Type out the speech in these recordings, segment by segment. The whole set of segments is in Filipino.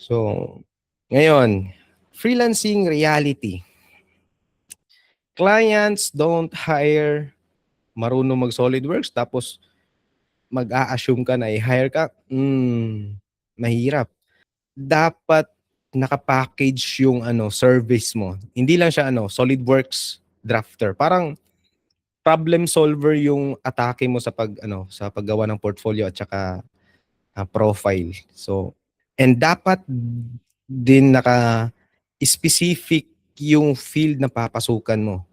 So, ngayon, freelancing reality. Clients don't hire marunong mag SolidWorks tapos mag-a-assume ka na i-hire ka, mahirap. Dapat naka-package yung service mo. Hindi lang siya SolidWorks drafter. Parang problem solver yung atake mo sa paggawa ng portfolio at saka profile. So, and dapat din naka-specific yung field na papasukan mo.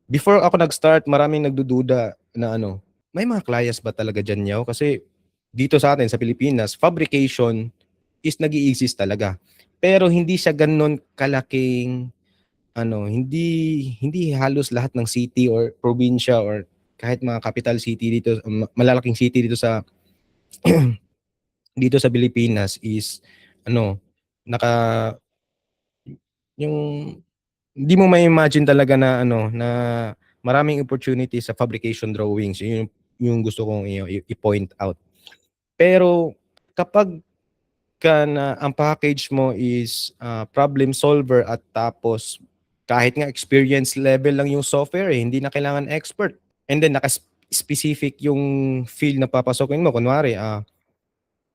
Before ako nag-start, maraming nagdududa na may mga clients ba talaga dyan yaw? Kasi dito sa atin, sa Pilipinas, fabrication is nag-i-exist talaga. Pero hindi siya ganun kalaking, hindi halos lahat ng city or probinsya or kahit mga capital city dito, malalaking city dito sa dito sa Pilipinas is naka yung hindi mo ma-imagine talaga na na maraming opportunity sa fabrication drawings. Yun yung gusto kong i-point out. Pero kapag na ang package mo is problem solver at tapos kahit nga experience level lang yung software, hindi na kailangan expert. And then naka-specific yung field na papasokin mo. Kunwari,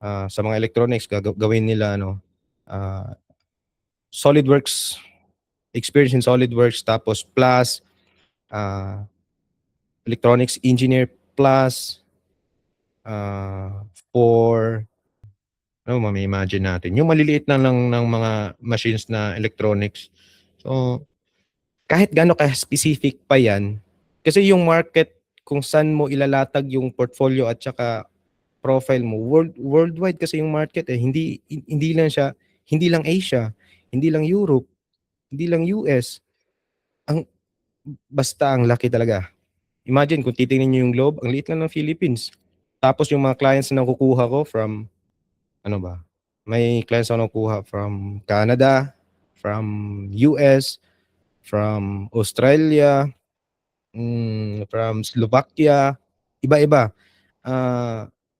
sa mga electronics, gawin nila SolidWorks, experience in SolidWorks, tapos plus electronics engineer plus for may imagine natin yung maliliit na lang ng mga machines na electronics. So kahit gaano ka specific pa yan, kasi yung market kung saan mo ilalatag yung portfolio at saka profile mo, worldwide kasi yung market hindi lang siya, hindi lang Asia, hindi lang Europe, hindi lang US. Basta ang laki talaga. Imagine kung titingnan niyo yung globe, ang liit lang ng Philippines. Tapos yung mga clients na nakukuha ko from may clients ako nakukuha from Canada, from US, from Australia, from Slovakia, iba-iba.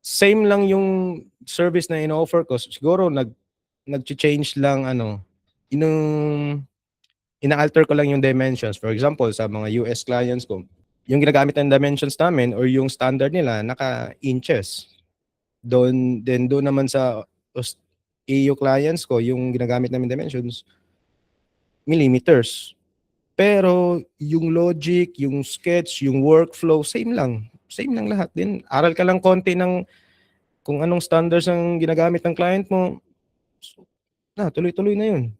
Same lang yung service na ino-offer ko. Siguro nag-change lang ina-alter ko lang yung dimensions. For example, sa mga US clients ko, yung ginagamit ng dimensions namin or yung standard nila naka-inches. Doon naman sa EU clients ko, yung ginagamit namin dimensions, millimeters. Pero yung logic, yung sketch, yung workflow, same lang. Same lang lahat din. Aral ka lang konti ng kung anong standards ang ginagamit ng client mo, tuloy-tuloy na yun.